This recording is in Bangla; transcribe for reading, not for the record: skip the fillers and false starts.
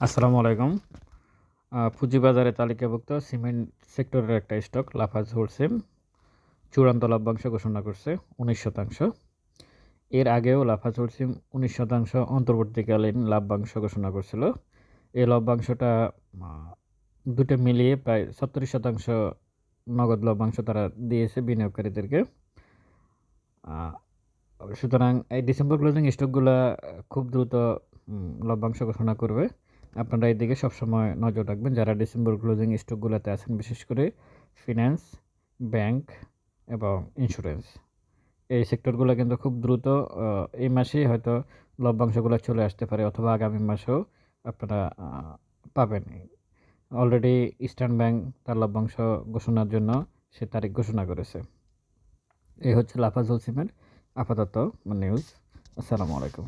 আসসালামু আলাইকুম। পুঁজিবাজারে তালিকাভুক্ত সিমেন্ট সেক্টরের একটা স্টক লাফার্জ হোলসেল চূড়ান্ত লভ্যাংশ ঘোষণা করছে 19%। এর আগেও লাফার্জ হোলসেল 19% অন্তর্বর্তীকালীন লভ্যাংশ ঘোষণা করছিল। এই লভ্যাংশটা দুটো মিলিয়ে প্রায় 37% নগদ লভ্যাংশ তারা দিয়েছে বিনিয়োগকারীদেরকে। সুতরাং এই ডিসেম্বর ক্লোজিং স্টকগুলা খুব দ্রুত লভ্যাংশ ঘোষণা করবে। আপনারা এই দিকে সবসময় নজর রাখবেন, যারা ডিসেম্বর ক্লোজিং স্টকগুলোতে আছেন, বিশেষ করে ফিন্যান্স, ব্যাংক এবং ইন্স্যুরেন্স। এই সেক্টরগুলো কিন্তু খুব দ্রুত এই মাসেই হয়তো লভ্যাংশগুলো চলে আসতে পারে, অথবা আগামী মাসেও আপনারা পাবেন। অলরেডি ইস্টার্ন ব্যাংক তার লভ্যাংশ ঘোষণার জন্য সে তারিখ ঘোষণা করেছে। এই হচ্ছে লাফার্জ হোলসেলের আপাতত নিউজ। আসসালামু আলাইকুম।